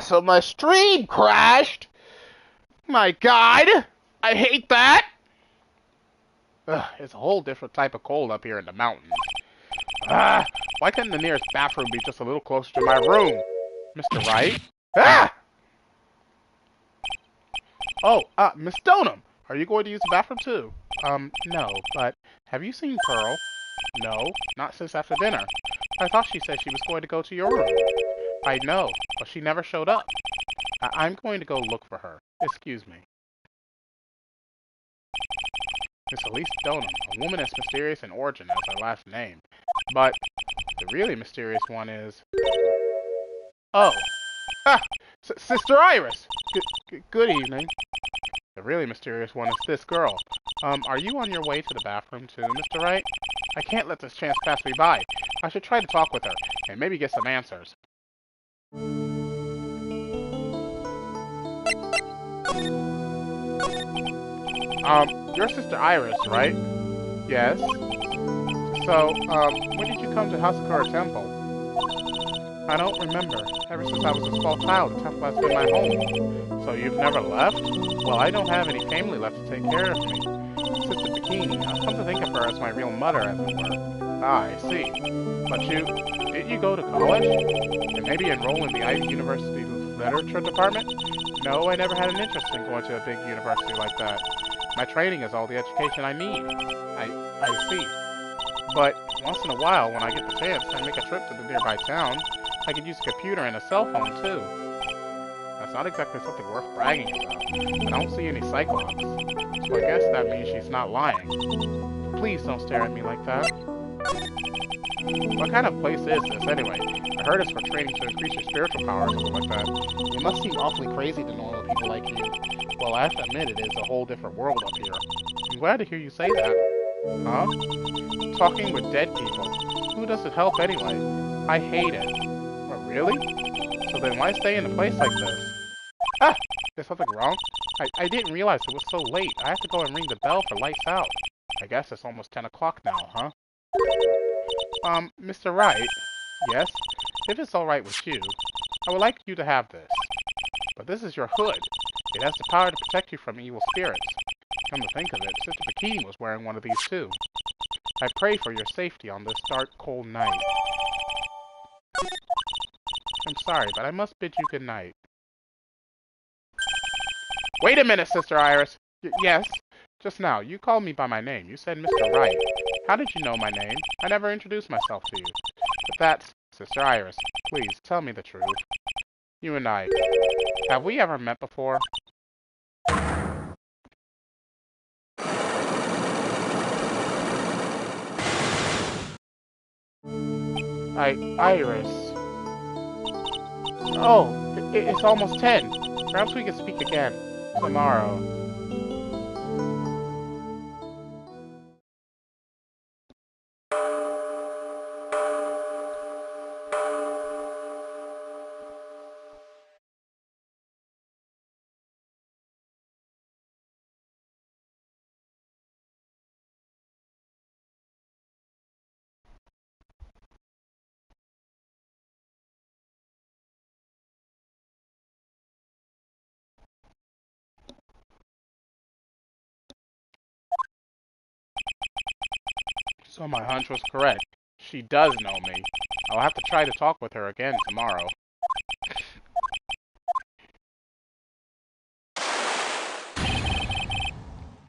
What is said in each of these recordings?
So my stream crashed? My God! I hate that! It's a whole different type of cold up here in the mountains. Why couldn't the nearest bathroom be just a little closer to my room? Mr. Wright? Oh, Miss Stoneham! Are you going to use the bathroom too? No, but have you seen Pearl? No, not since after dinner. I thought she said she was going to go to your room. I know, but she never showed up. I'm going to go look for her. Excuse me. Miss Elise Stoneham, a woman as mysterious in origin as her last name. But the really mysterious one is... Oh! Sister Iris! Good evening. The really mysterious one is this girl. Are you on your way to the bathroom too, Mr. Wright? I can't let this chance pass me by. I should try to talk with her, and maybe get some answers. Your sister Iris, right? Yes. So, when did you come to Hasakura Temple? I don't remember. Ever since I was a small child, the temple has been my home. So you've never left? Well, I don't have any family left to take care of me. Sister Bikini, I've come to think of her as my real mother, as it were. Ah, I see. But didn't you go to college? And maybe enroll in the Ivy University Literature Department? No, I never had an interest in going to a big university like that. My training is all the education I need. I see. But once in a while, when I get the chance, I make a trip to the nearby town. I could use a computer and a cell phone, too. That's not exactly something worth bragging about, but I don't see any Cyclops. So I guess that means she's not lying. Please don't stare at me like that. What kind of place is this, anyway? I heard it's for training to increase your spiritual power or something like that. It must seem awfully crazy to normal people like you. Well, I have to admit, it is a whole different world up here. I'm glad to hear you say that. Huh? Talking with dead people. Who does it help anyway? I hate it. What, really? So then why stay in a place like this? Ah! There's something wrong? I didn't realize it was so late. I have to go and ring the bell for lights out. I guess it's almost 10 o'clock now, huh? Mr. Wright? Yes? If it's alright with you, I would like you to have this. But this is your hood. It has the power to protect you from evil spirits. Come to think of it, Sister Bikini was wearing one of these too. I pray for your safety on this dark, cold night. I'm sorry, but I must bid you good night. Wait a minute, Sister Iris. Yes? Just now, you called me by my name. You said Mr. Wright. How did you know my name? I never introduced myself to you. But that's... Sister Iris, please, tell me the truth. You and I, have we ever met before? Iris. Oh, it's almost 10. Perhaps we can speak again tomorrow. So my hunch was correct. She does know me. I'll have to try to talk with her again tomorrow.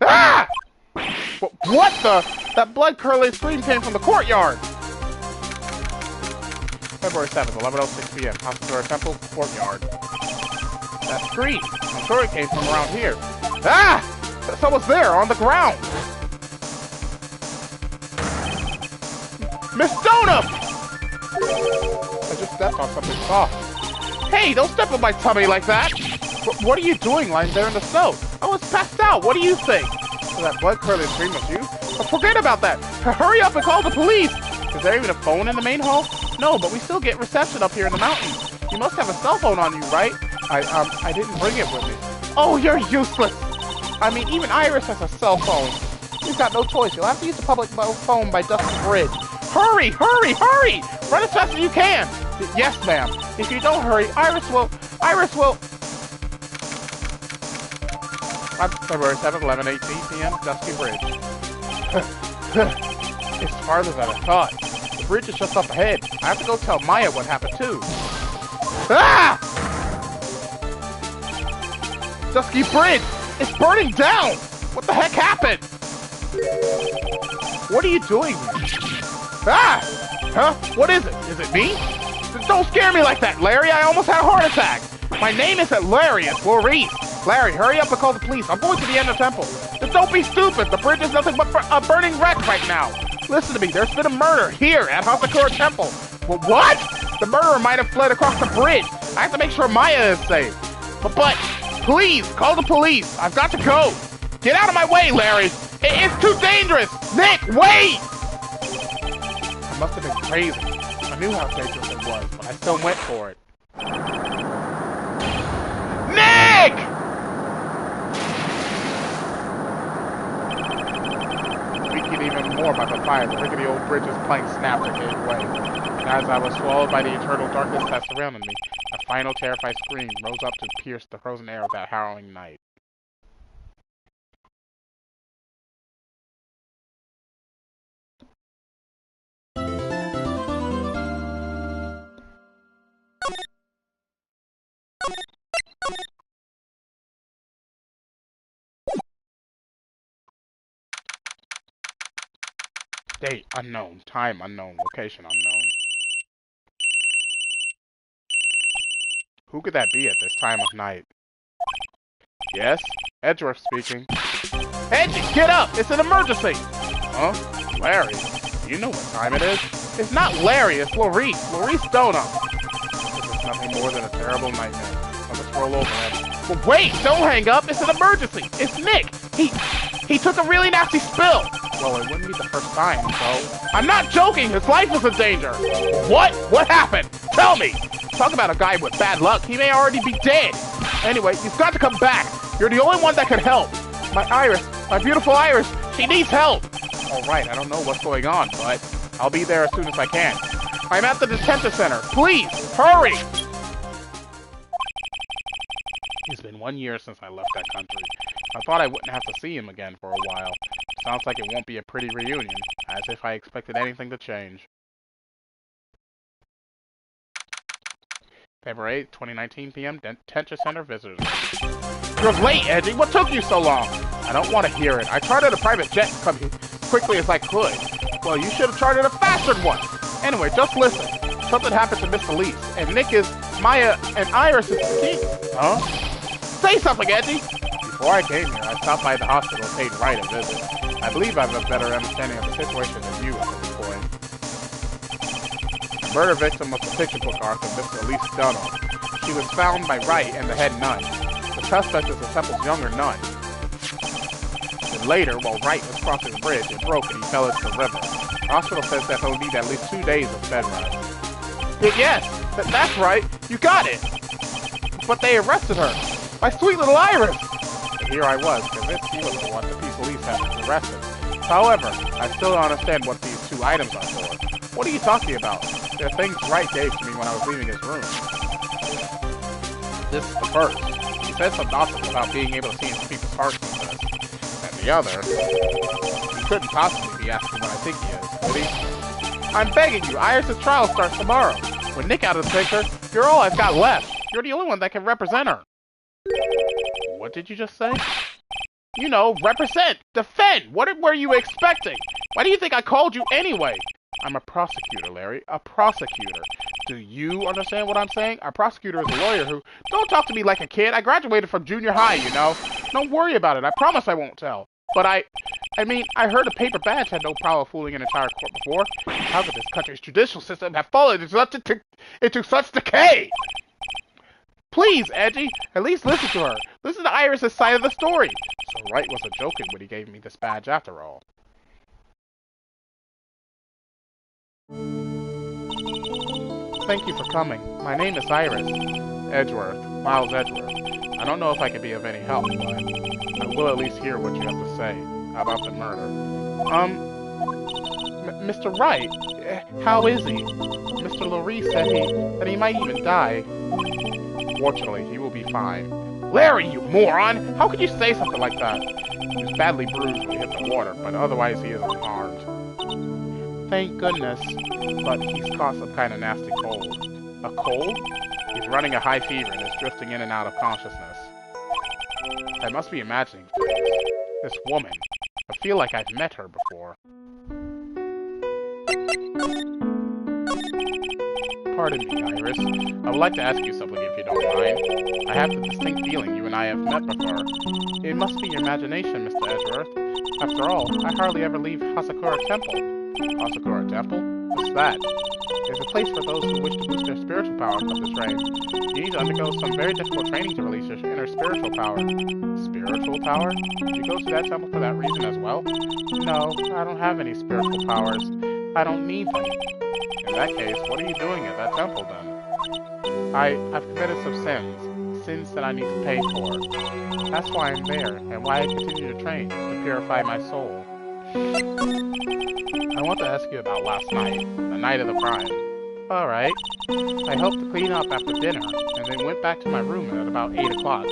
Ah! What the? That blood-curdling scream came from the courtyard! February 7th, 11:06 p.m. Hasakura Temple, courtyard. That scream! I'm sure it came from around here. Ah! Someone's there, on the ground! Miss Stoneham! I just stepped on something soft. Hey, don't step on my tummy like that! What are you doing lying there in the snow? I was passed out, what do you think? So that blood-curdling scream was you? Oh, forget about that! Hurry up and call the police! Is there even a phone in the main hall? No, but we still get reception up here in the mountains. You must have a cell phone on you, right? I didn't bring it with me. Oh, you're useless! I mean, even Iris has a cell phone. You've got no choice. You'll have to use the public phone by Dusty Bridge. Hurry! Hurry! Hurry! Run as fast as you can! Yes, ma'am. If you don't hurry, Iris will... February 7th, 11:18 p.m., Dusky Bridge. It's farther than I thought. The bridge is just up ahead. I have to go tell Maya what happened, too. Ah! Dusky Bridge! It's burning down! What the heck happened? What are you doing? Ah! Huh? What is it? Is it me? Don't scare me like that, Larry! I almost had a heart attack! My name isn't Larry, it's Maurice! Larry, hurry up and call the police. I'm going to the end of the temple. Just don't be stupid. The bridge is nothing but a burning wreck right now. Listen to me. There's been a murder here at Hasakura Temple. Well, what? The murderer might have fled across the bridge. I have to make sure Maya is safe. But please, call the police. I've got to go. Get out of my way, Larry. It's too dangerous. Nick, wait! I must have been crazy. I knew how dangerous it was, but I still went for it. Nick! Speaking even more about the fire, the rickety old bridge's plank snapped and gave way. And as I was swallowed by the eternal darkness that surrounded me, a final terrified scream rose up to pierce the frozen air of that harrowing night. Date unknown, time unknown, location unknown. Who could that be at this time of night? Yes? Edgeworth speaking. Edgy, get up! It's an emergency! Huh? Larry? Do you know what time it is? It's not Larry, it's Maurice. Maurice Donut. This is nothing more than a terrible nightmare. I'll just roll over it. Well, wait! Don't hang up! It's an emergency! It's Nick! He took a really nasty spill! Well, it wouldn't be the first time, so... I'm not joking! His life is in danger! What? What happened? Tell me! Talk about a guy with bad luck. He may already be dead. Anyway, you've got to come back. You're the only one that can help. My Iris, my beautiful Iris, she needs help. All right, I don't know what's going on, but I'll be there as soon as I can. I'm at the detention center. Please, hurry! It's been 1 year since I left that country. I thought I wouldn't have to see him again for a while. Sounds like it won't be a pretty reunion, as if I expected anything to change. February 8th, 2019 p.m. Detention Center visitors. You're late, Edgy. What took you so long? I don't want to hear it. I chartered a private jet to come here quickly as I could. Well, you should have chartered a faster one. Anyway, just listen. Something happened to Miss Elise, and Nick is Maya, and Iris is the king. Huh? Say something, Edgy. Before I came here, I stopped by the hospital and paid Wright a visit. I believe I have a better understanding of the situation than you at this point. The murder victim was the picture book author, Miss Elise Dunham. She was found by Wright and the head nun. The suspect is the temple's younger nun. Then later, while Wright was crossing the bridge, it broke and he fell into the river. The hospital says that he'll need at least 2 days of bed rest. Yes, that's right. You got it. But they arrested her. My sweet little Iris. And here I was, convinced he was the one the police had arrested. However, I still don't understand what these 2 items are for. What are you talking about? They're things Wright gave to me when I was leaving his room. This is the first. He said some nonsense about being able to see into people's hearts with this. And the other... He couldn't possibly be asking what I think he is, could he? I'm begging you, Iris' trial starts tomorrow. With Nick out of the picture, you're all I've got left. You're the only one that can represent her. What did you just say? You know, represent, defend. What were you expecting? Why do you think I called you anyway? I'm a prosecutor, Larry. A prosecutor. Do you understand what I'm saying? A prosecutor is a lawyer who... Don't talk to me like a kid. I graduated from junior high, you know. Don't worry about it. I promise I won't tell. But I mean, I heard a paper badge had no problem fooling an entire court before. How could this country's judicial system have fallen into such decay? Please, Edgy, at least listen to her. Listen to Iris' side of the story. So Wright wasn't joking when he gave me this badge after all. Thank you for coming. My name is Iris. Edgeworth. Miles Edgeworth. I don't know if I can be of any help, but I will at least hear what you have to say about the murder. Mr. Wright, how is he? Mother-Noroi said that he might even die. Fortunately, he will be fine. Larry, you moron! How could you say something like that? He was badly bruised when he hit the water, but otherwise he isn't harmed. Thank goodness. But he's caught some kind of nasty cold. A cold? He's running a high fever and is drifting in and out of consciousness. I must be imagining things. This woman. I feel like I've met her before. Pardon me, Iris. I would like to ask you something if you don't mind. I have the distinct feeling you and I have met before. It must be your imagination, Mr. Edgeworth. After all, I hardly ever leave Hasakura Temple. Hasakura Temple? What's that? It's a place for those who wish to boost their spiritual power of the train. You need to undergo some very difficult training to release your inner spiritual power. Spiritual power? You go to that temple for that reason as well? No, I don't have any spiritual powers. I don't need them. In that case, what are you doing at that temple then? I've committed some sins that I need to pay for. That's why I'm there, and why I continue to train, to purify my soul. I want to ask you about last night, the night of the crime. Alright. I helped to clean up after dinner, and then went back to my room at about 8 o'clock.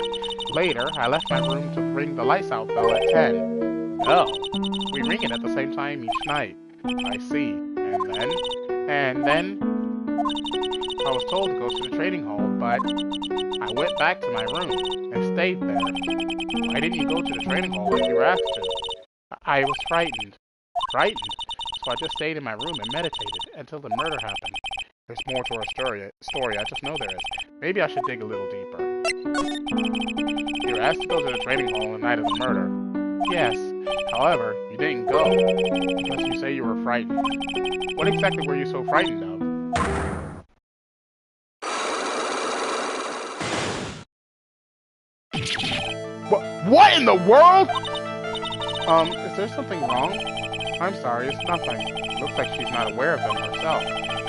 Later, I left my room to ring the lights out bell at 10. Oh, we ring it at the same time each night. I see. And then, I was told to go to the training hall, but I went back to my room and stayed there. Why didn't you go to the training hall like you were asked to? I was frightened. Frightened? So I just stayed in my room and meditated until the murder happened. There's more to our story, I just know there is. Maybe I should dig a little deeper. You were asked to go to the training hall on the night of the murder. Yes. However, you didn't go because you say you were frightened. What exactly were you so frightened of? What in the world? Is there something wrong? I'm sorry, it's nothing. Looks like she's not aware of them herself.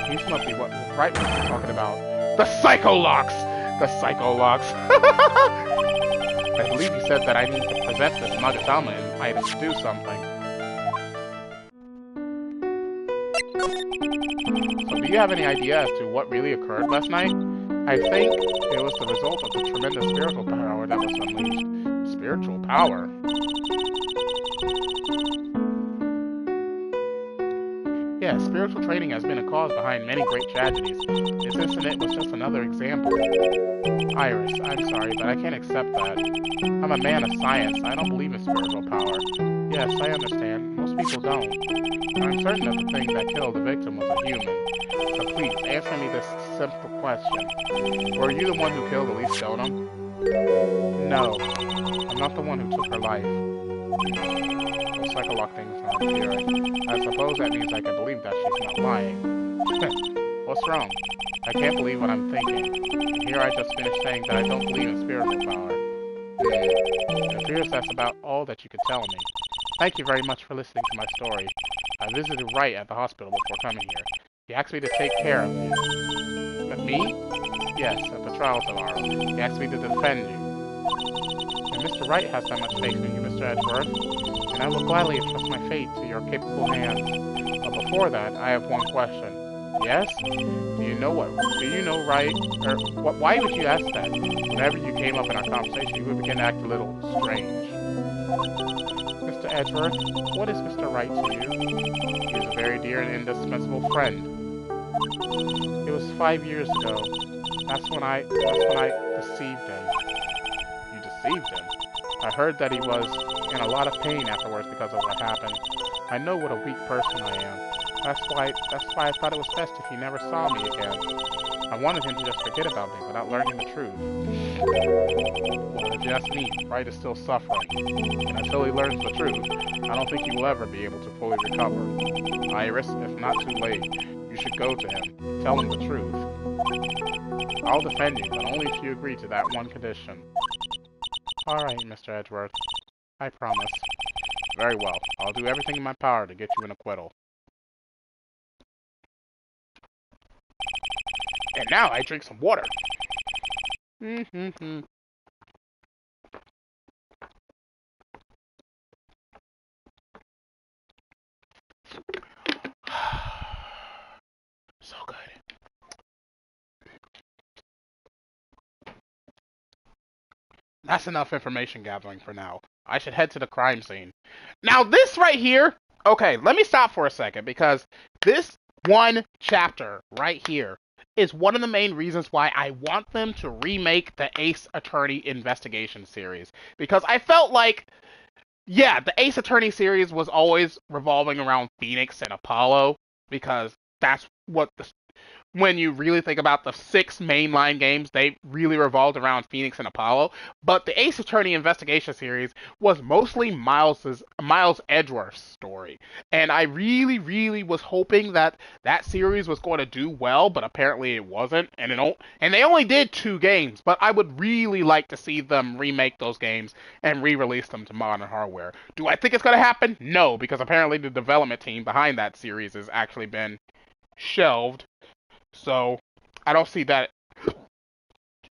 These must be what Wright was talking about. The Psycho-Locks! The Psycho-Locks. I believe you said that I need to present this Magatama and items to do something. So do you have any idea as to what really occurred last night? I think it was the result of the tremendous spiritual power that was unleashed. Spiritual power? Yes, spiritual training has been a cause behind many great tragedies. This incident was just another example. Iris, I'm sorry, but I can't accept that. I'm a man of science. I don't believe in spiritual power. Yes, I understand. Most people don't. I'm certain that the thing that killed the victim was a human. So please, answer me this simple question. Were you the one who killed Elise Stoneham? No. I'm not the one who took her life. The Psycho-Lock thing's not appearing. I suppose that means I can believe that she's not lying. What's wrong? I can't believe what I'm thinking. And here I just finished saying that I don't believe in spiritual power. It appears that's about all that you could tell me. Thank you very much for listening to my story. I visited Wright at the hospital before coming here. He asked me to take care of you. But me? Yes, at the trial tomorrow. He asked me to defend you. And Mr. Wright has that much faith in you, Mr. Edgeworth, and I will gladly entrust my fate to your capable hands. But before that, I have one question. Yes? Do you know Wright? Or why would you ask that? Whenever you came up in our conversation, you would begin to act a little strange. Mr. Edgeworth, what is Mr. Wright to you? He is a very dear and indispensable friend. It was 5 years ago. That's when I deceived him. You deceived him? I heard that he was in a lot of pain afterwards because of what happened. I know what a weak person I am. That's why I thought it was best if he never saw me again. I wanted him to just forget about me without learning the truth. Well, if you ask me, Wright is still suffering. And until he learns the truth, I don't think he will ever be able to fully recover. Iris, if not too late, you should go to him. Tell him the truth. I'll defend you, but only if you agree to that one condition. Alright, Mr. Edgeworth. I promise. Very well. I'll do everything in my power to get you an acquittal. And now I drink some water. So good. That's enough information gathering for now. I should head to the crime scene. Now, this right here, okay, let me stop for a second because this one chapter right here is one of the main reasons why I want them to remake the Ace Attorney investigation series. Because I felt like, yeah, the Ace Attorney series was always revolving around Phoenix and Apollo because that's what the when you really think about the 6 mainline games, they really revolved around Phoenix and Apollo. But the Ace Attorney Investigation series was mostly Miles Edgeworth's story, and I really, really was hoping that that series was going to do well, but apparently it wasn't. And they only did 2 games, but I would really like to see them remake those games and re-release them to modern hardware. Do I think it's going to happen? No, because apparently the development team behind that series has actually been shelved. So, I don't see that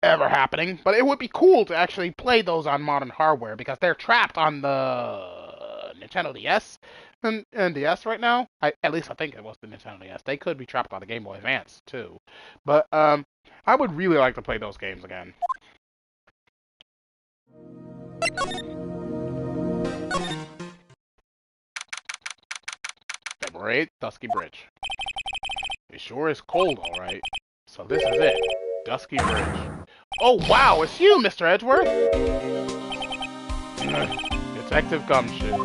ever happening, but it would be cool to actually play those on modern hardware because they're trapped on the Nintendo DS and DS right now. At least I think it was the Nintendo DS. They could be trapped on the Game Boy Advance too. But I would really like to play those games again. February 8th, Dusky Bridge. It sure is cold, alright. So this is it. Dusky Bridge. Oh, wow, it's you, Mr. Edgeworth! Detective Gumshoe.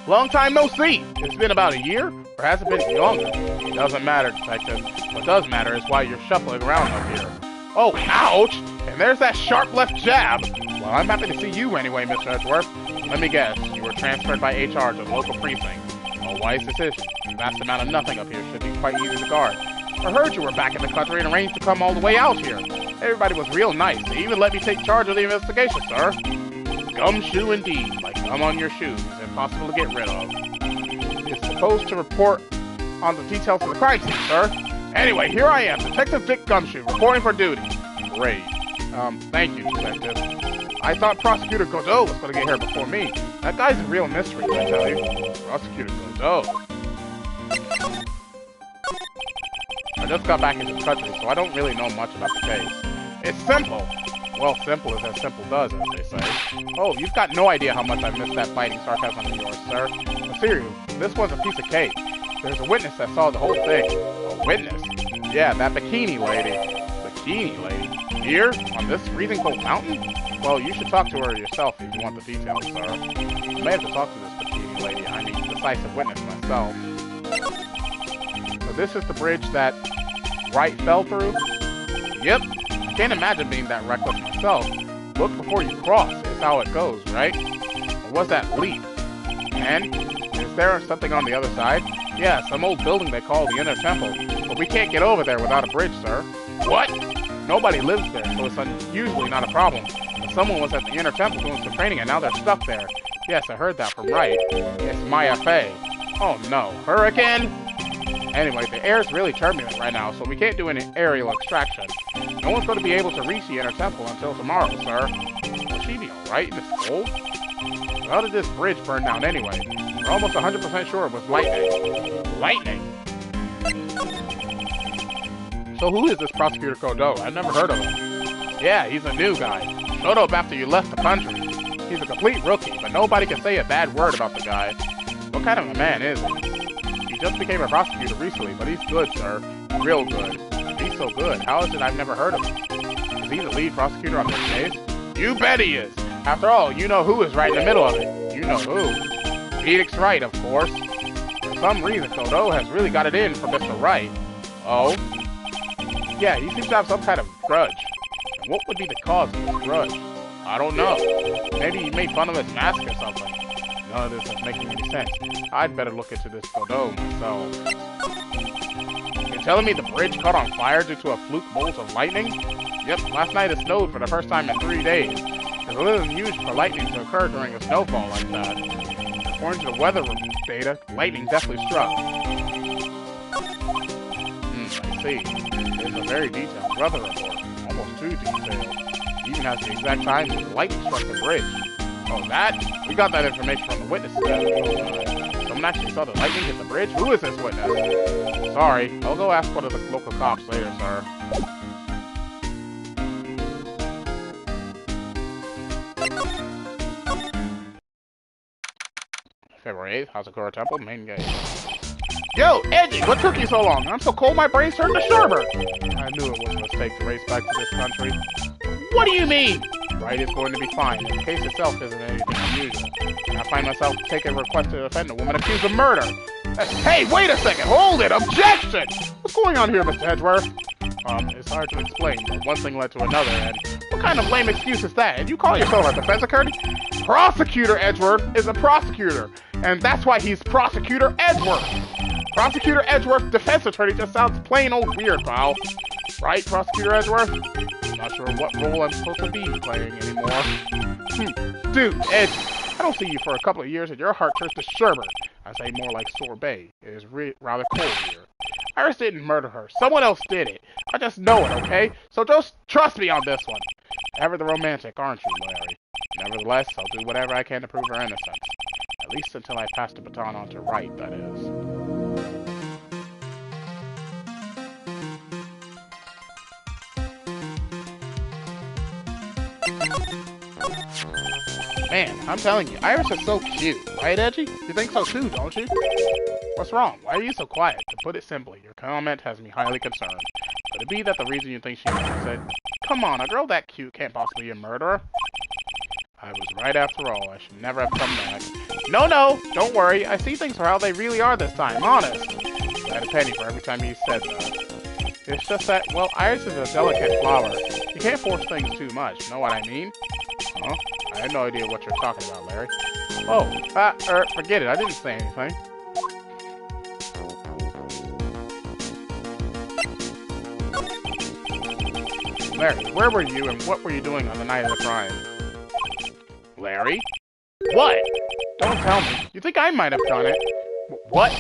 Long time no see! It's been about a year? Or has it been longer? It doesn't matter, Detective. What does matter is why you're shuffling around up here. Oh, ouch! And there's that sharp left jab! Well, I'm happy to see you anyway, Mr. Edgeworth. Let me guess, you were transferred by HR to the local precinct. A wise decision. The vast amount of nothing up here should be quite easy to guard. I heard you were back in the country and arranged to come all the way out here. Everybody was real nice. They even let me take charge of the investigation, sir. Gumshoe indeed, like gum on your shoes, impossible to get rid of. It's supposed to report on the details of the crime scene, sir. Anyway, here I am, Detective Dick Gumshoe, reporting for duty. Great. Thank you, Detective. I thought Prosecutor Godot was going to get here before me. That guy's a real mystery, I tell you. Prosecutor Godot. I just got back into the country, so I don't really know much about the case. It's simple. Well, simple is as simple does, as they say. Oh, you've got no idea how much I missed that biting sarcasm of yours, sir. But seriously, this was a piece of cake. There's a witness that saw the whole thing. A witness? Yeah, that bikini lady. Bikini lady? Here? On this freezing cold mountain? Well, you should talk to her yourself if you want the details, sir. I may have to talk to this bikini lady. I mean, decisive witness myself. So this is the bridge that Wright fell through? Yep. I can't imagine being that reckless myself. Look before you cross is how it goes, right? Or was that leap? And is there something on the other side? Yeah, some old building they call the Inner Temple. But we can't get over there without a bridge, sir. What? Nobody lives there, so it's usually not a problem. But someone was at the Inner Temple doing some training and now they're stuck there. Yes, I heard that from Wright. It's Maya Fey. Oh no, her again? Anyway, the air is really turbulent right now, so we can't do any aerial extraction. No one's going to be able to reach the Inner Temple until tomorrow, sir. Will she be alright in this cold? How did this bridge burn down anyway? We're almost 100% sure it was lightning. Lightning? So who is this Prosecutor Godot? I've never heard of him. Yeah, he's a new guy. Showed up after you left the country. He's a complete rookie, but nobody can say a bad word about the guy. What kind of a man is he? He just became a prosecutor recently, but he's good, sir. Real good. He's so good. How is it I've never heard of him? Is he the lead prosecutor on this case? You bet he is! After all, you know who is right in the middle of it. You know who. Felix Wright, of course. For some reason, Godot has really got it in for Mr. Wright. Oh? Yeah, he seems to have some kind of grudge. And what would be the cause of this grudge? I don't know. Maybe he made fun of his mask or something. None of this is making any sense. I'd better look into this Godot myself. You're telling me the bridge caught on fire due to a fluke bolt of lightning? Yep, last night it snowed for the first time in 3 days. It's a little unusual for lightning to occur during a snowfall like that. According to the weather data, lightning definitely struck. I see. It's a very detailed weather report. Almost too detailed. It even has the exact time that the lightning struck the bridge. Oh, that? We got that information from the witness. Someone actually saw the lightning hit the bridge? Who is this witness? Sorry, I'll go ask one of the local cops later, sir. February 8th, Hazakura Temple, main gate. Yo, Edgy, what took you so long? I'm so cold my brain's turned to sherbet. I knew it was a mistake to race back to this country. What do you mean? Wright is going to be fine. The case itself isn't anything unusual. I find myself taking a request to defend a woman accused of murder. Hey, wait a second! Hold it! Objection! What's going on here, Mr. Edgeworth? It's hard to explain, but one thing led to another, and what kind of lame excuse is that? And you call yourself a defense attorney? Prosecutor Edgeworth is a prosecutor, and that's why he's Prosecutor Edgeworth. Prosecutor Edgeworth, defense attorney, just sounds plain old weird, pal. Right, Prosecutor Edgeworth? I'm not sure what role I'm supposed to be playing anymore. Dude, Edge, I don't see you for a couple of years and your heart turns to sherbet. I say more like sorbet. It is rather cold here. Iris didn't murder her. Someone else did it. I just know it, okay? So just trust me on this one. Ever the romantic, aren't you, Larry? Nevertheless, I'll do whatever I can to prove her innocence. At least until I pass the baton on to Wright, that is. Man, I'm telling you, Iris is so cute. Right, Edgy? You think so too, don't you? What's wrong? Why are you so quiet? To put it simply, your comment has me highly concerned. Could it be that the reason you think she said, come on, a girl that cute can't possibly be a murderer? I was right after all. I should never have come back. No, don't worry. I see things for how they really are this time, honest. I had a penny for every time you said that. It's just that, well, Iris is a delicate flower. You can't force things too much, know what I mean? Huh? I had no idea what you're talking about, Larry. Oh, forget it. I didn't say anything. Larry, where were you and what were you doing on the night of the crime? Larry? What? Don't tell me. You think I might have done it? What?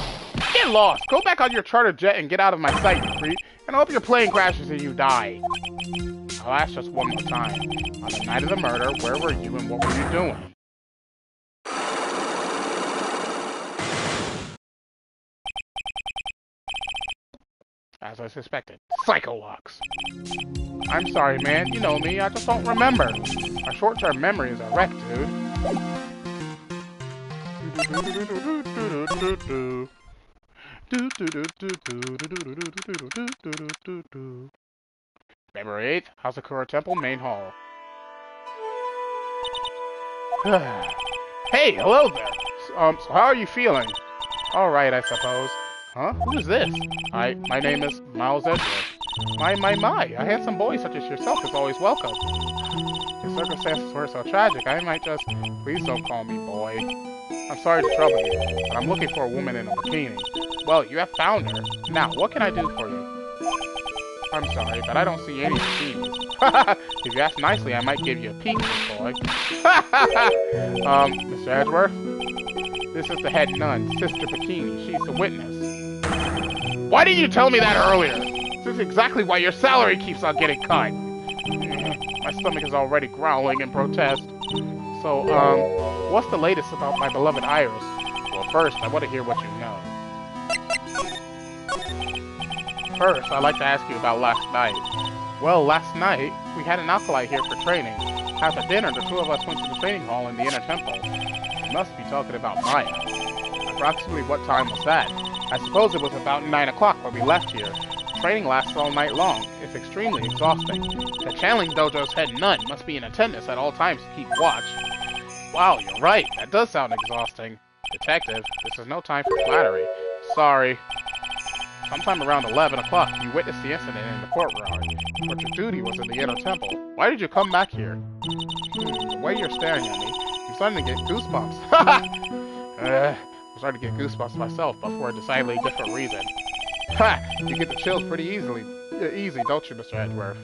Get lost! Go back on your charter jet and get out of my sight, you creep. And I hope your plane crashes and you die. I'll ask just one more time. On the night of the murder, where were you and what were you doing? As I suspected. Psycho locks. I'm sorry, man. You know me. I just don't remember. My short-term memory is a wreck, dude. February 8th, Hazakura Temple, Main Hall. Hey, hello there. So how are you feeling? Alright, I suppose. Huh? Who is this? Hi, my name is Miles Edgeworth. My, a handsome boy such as yourself is always welcome. If circumstances were so tragic, I might just... Please don't call me boy. I'm sorry to trouble you, but I'm looking for a woman in a bikini. Well, you have found her. Now, what can I do for you? I'm sorry, but I don't see any bikinis. If you ask nicely, I might give you a peek, boy. Mr. Edgeworth? This is the head nun, Sister Bikini. She's the witness. Why didn't you tell me that earlier? This is exactly why your salary keeps on getting cut. My stomach is already growling in protest. So, what's the latest about my beloved Iris? Well, first, I want to hear what you know. First, I'd like to ask you about last night. Well, last night, we had an acolyte here for training. After dinner, the two of us went to the training hall in the inner temple. You must be talking about Maya. Approximately what time was that? I suppose it was about 9 o'clock when we left here. Training lasts all night long. It's extremely exhausting. The channeling dojo's head nun must be in attendance at all times to keep watch. Wow, you're right. That does sound exhausting. Detective, this is no time for flattery. Sorry. Sometime around 11 o'clock, you witnessed the incident in the courtyard, but your duty was in the inner temple. Why did you come back here? The way you're staring at me, I'm starting to get goosebumps. I'm starting to get goosebumps myself, but for a decidedly different reason. Ha! You get the chills pretty easy, don't you, Mr. Edgeworth?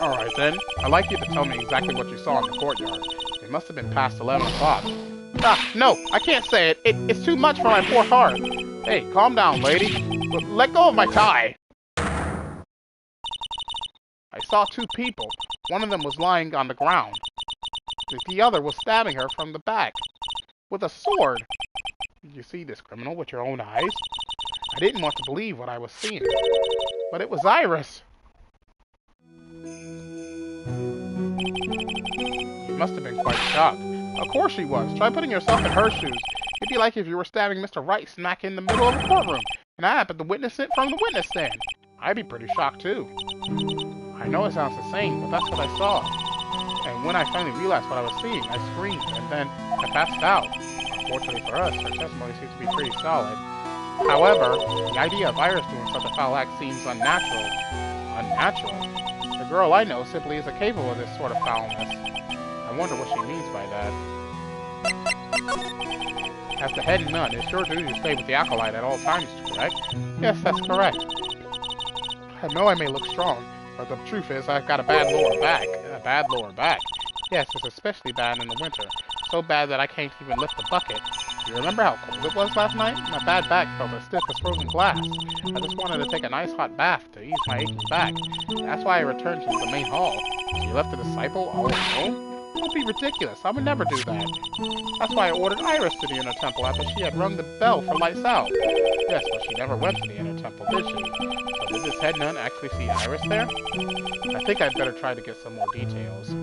Alright then, I'd like you to tell me exactly what you saw in the courtyard. It must have been past 11 o'clock. Ah, no, I can't say it. It's too much for my poor heart. Hey, calm down, lady. Let go of my tie. I saw two people. One of them was lying on the ground. The other was stabbing her from the back. With a sword. Did you see this criminal with your own eyes? I didn't want to believe what I was seeing. But it was Iris. You must have been quite shocked. Of course she was. Try putting yourself in her shoes. It'd be like if you were stabbing Mr. Wright smack in the middle of a courtroom, and I happened to witness it from the witness stand. I'd be pretty shocked, too. I know it sounds insane, but that's what I saw. And when I finally realized what I was seeing, I screamed, and then I passed out. Unfortunately for us, her testimony seems to be pretty solid. However, the idea of Iris doing such a foul act seems unnatural. Unnatural? The girl I know simply isn't capable of this sort of foulness. I wonder what she means by that. As the head nun, it's your duty to stay with the acolyte at all times, correct? Yes, that's correct. I know I may look strong, but the truth is I've got a bad lower back. A bad lower back? Yes, it's especially bad in the winter. So bad that I can't even lift the bucket. Do you remember how cold it was last night? My bad back felt as stiff as frozen glass. I just wanted to take a nice hot bath to ease my aching back. That's why I returned to the main hall. You left the disciple all alone? Don't be ridiculous. I would never do that. That's why I ordered Iris to the inner temple after she had rung the bell for lights out. Yes, but she never went to the inner temple, did she? So did this head nun actually see Iris there? I think I'd better try to get some more details.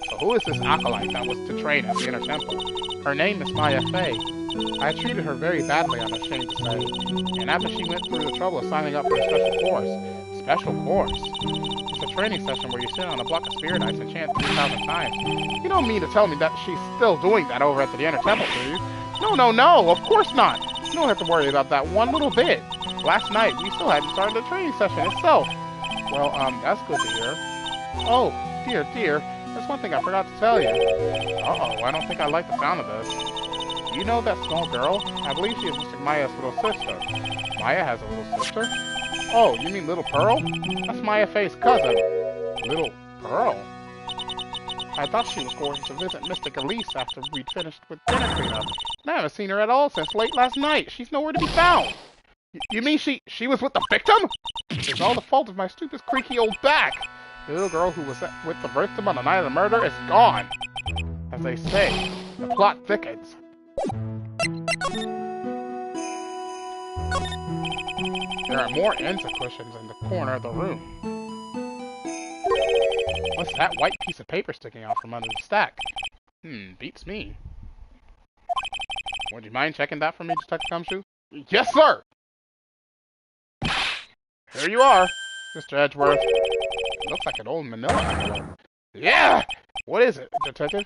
So who is this acolyte that was to train at the inner temple? Her name is Maya Fey. I treated her very badly, I'm ashamed to say. And after she went through the trouble of signing up for a special course. Special course? It's a training session where you sit on a block of spirit ice and chant 3,000 times. You don't mean to tell me that she's still doing that over at the inner temple, do you? No, of course not. You don't have to worry about that one little bit. Last night, we still hadn't started the training session itself. Well, that's good to hear. Oh, dear. There's one thing I forgot to tell you. Uh-oh, I don't think I like the sound of this. Do you know that small girl? I believe she is Mr. Maya's little sister. Maya has a little sister? Oh, you mean Little Pearl? That's Maya Fey's cousin. Little Pearl? I thought she was going to visit Mystic Elise after we'd finished with dinner cleanup. And I haven't seen her at all since late last night. She's nowhere to be found. You mean she was with the victim? It's all the fault of my stupid creaky old back. The little girl who was with the victim on the night of the murder is gone. As they say, the plot thickens. There are more Enza cushions in the corner of the room. What's that white piece of paper sticking out from under the stack? Beats me. Would you mind checking that for me, Detective Gumshoe? Yes, sir! Here you are, Mr. Edgeworth. It looks like an old manila envelope. Yeah! What is it, Detective?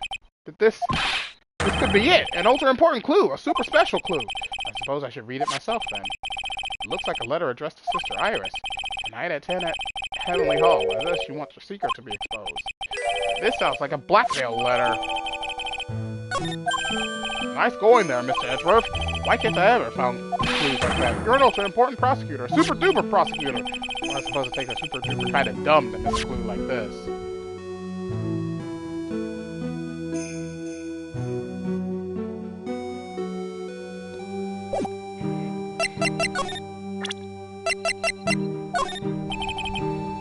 This could be it! An ultra-important clue! A super special clue! I suppose I should read it myself, then. It looks like a letter addressed to Sister Iris. Tonight at 10 at Heavenly Hall, as if she wants her secret to be exposed. This sounds like a blackmail letter. Nice going there, Mr. Edgeworth. Why can't I ever found clues like that? You're an ultra-important prosecutor, a super-duper prosecutor. Well, I suppose it takes a super-duper kind of dumb to miss a clue like this.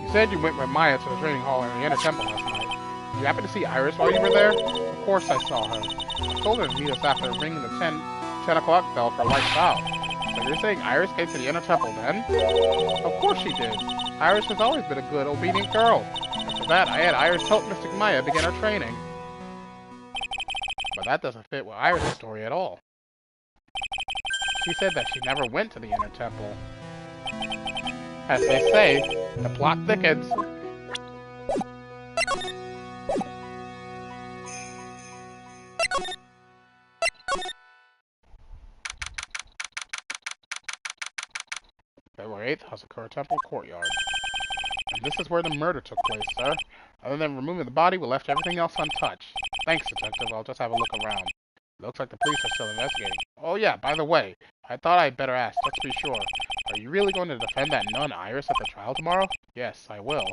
You said you went with Maya to the training hall in the inner temple last night. Did you happen to see Iris while you were there? Of course I saw her. I told her to meet us after ringing the 10 o'clock bell for lights out. So you're saying Iris came to the inner temple then? Of course she did. Iris has always been a good, obedient girl. After that, I had Iris help Mystic Maya begin her training. But that doesn't fit with Iris' story at all. She said that she never went to the inner temple. As they say, the plot thickens. February 8th, Hasakura Temple Courtyard. And this is where the murder took place, sir. Other than removing the body, we left everything else untouched. Thanks, Detective. I'll just have a look around. Looks like the police are still investigating. Oh yeah, by the way, I thought I'd better ask, just to be sure. Are you really going to defend that nun Iris at the trial tomorrow? Yes, I will.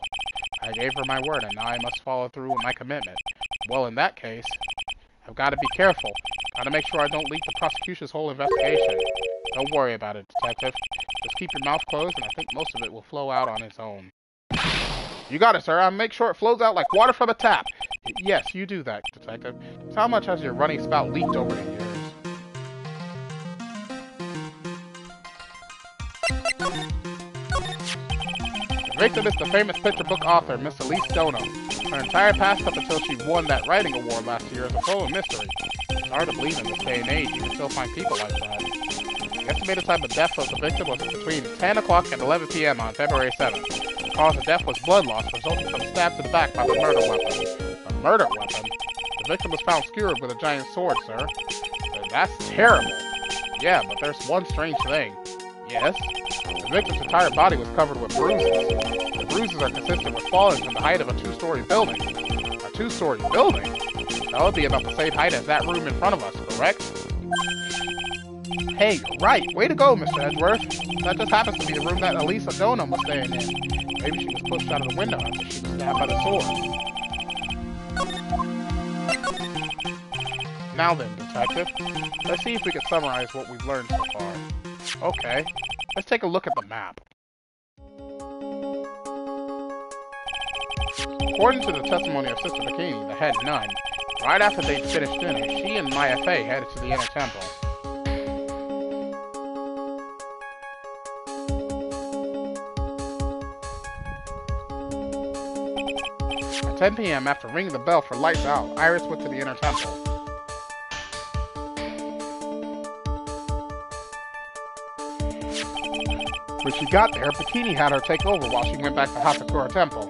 I gave her my word, and now I must follow through with my commitment. Well, in that case, I've got to be careful. Got to make sure I don't leak the prosecution's whole investigation. Don't worry about it, Detective. Just keep your mouth closed, and I think most of it will flow out on its own. You got it, sir. I'll make sure it flows out like water from a tap. Yes, you do that, Detective. So how much has your running spout leaked over the years? The victim is the famous picture book author, Miss Elise Dono. Her entire past up until she won that writing award last year is a full of mystery. It's hard to believe in this day and age you can still find people like that. The estimated time of death of the victim was between 10 o'clock and 11 p.m. on February 7th. The cause of death was blood loss resulting from stabs to the back by the murder weapon. A murder weapon? The victim was found skewered with a giant sword, sir. That's terrible. Yeah, but there's one strange thing. Yes? The victim's entire body was covered with bruises. The bruises are consistent with falling from the height of a two-story building. A two-story building? That would be about the same height as that room in front of us, correct? Hey, right. Way to go, Mr. Edgeworth. That just happens to be the room that Elisa Donham was staying in. Maybe she was pushed out of the window after she was stabbed by the sword. Now then, Detective, let's see if we can summarize what we've learned so far. Okay, let's take a look at the map. According to the testimony of Sister Bikini, the head nun, right after they'd finished dinner, she and Maya Fey headed to the inner temple. At 10 p.m., after ringing the bell for lights out, Iris went to the inner temple. When she got there, Bikini had her take over while she went back to Hasakura Temple.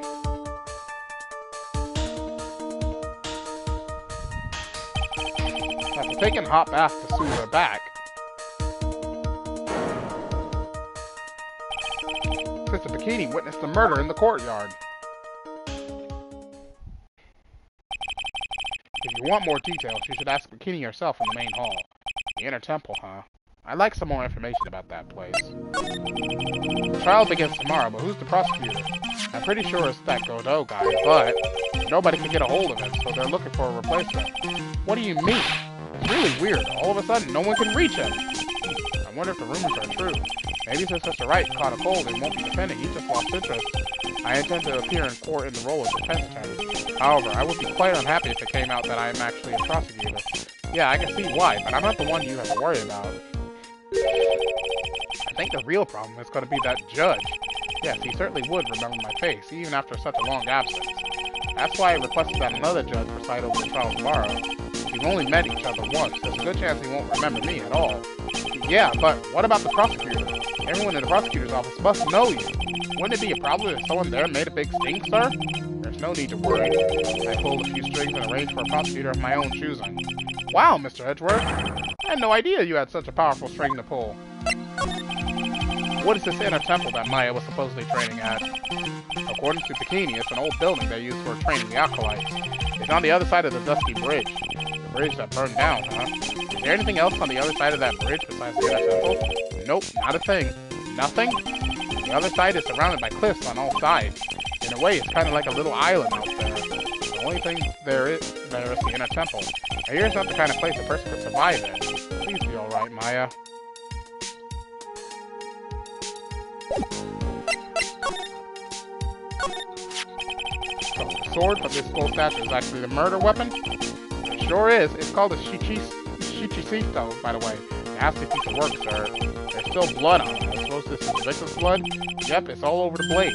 After taking a hot bath to soothe her back, Sister Bikini witnessed the murder in the courtyard. If you want more details, you should ask Bikini herself in the main hall. The inner temple, huh? I'd like some more information about that place. The trial begins tomorrow, but who's the prosecutor? I'm pretty sure it's that Godot guy, but nobody can get a hold of him, so they're looking for a replacement. What do you mean? It's really weird. All of a sudden, no one can reach him. I wonder if the rumors are true. Maybe since Mr. Wright caught a cold and won't be defending, he just lost interest. I intend to appear in court in the role of defense attorney. However, I would be quite unhappy if it came out that I am actually a prosecutor. Yeah, I can see why, but I'm not the one you have to worry about. I think the real problem is going to be that judge. Yes, he certainly would remember my face, even after such a long absence. That's why I requested that another judge preside over the trial tomorrow. We've only met each other once. There's a good chance he won't remember me at all. Yeah, but what about the prosecutor? Everyone in the prosecutor's office must know you. Wouldn't it be a problem if someone there made a big stink, sir? There's no need to worry. I pulled a few strings and arranged for a prosecutor of my own choosing. Wow, Mr. Edgeworth. I had no idea you had such a powerful string to pull. What is this inner temple that Maya was supposedly training at? According to Bikini, it's an old building they used for training the acolytes. It's on the other side of the Dusky Bridge. The bridge that burned down, huh? Is there anything else on the other side of that bridge besides the inner temple? Nope, not a thing. Nothing? The other side is surrounded by cliffs on all sides. In a way, it's kind of like a little island out there. The only thing there is the inner temple. Now, here's not the kind of place a person could survive in. Please be alright, Maya. So, the sword from this gold statue is actually the murder weapon? It sure is. It's called a Shichisito, by the way. Nasty piece of work, sir. There's still blood on it. I suppose this is the victim's blood? Yep, it's all over the blade.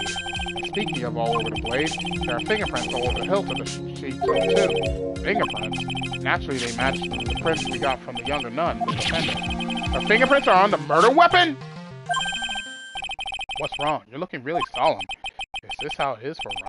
And speaking of all over the blade, there are fingerprints all over the hilt of the Shichisito, too. Fingerprints? Naturally, they match the prints we got from the younger nun, the defendant. Her fingerprints are on the murder weapon? What's wrong? You're looking really solemn. Is this how it is for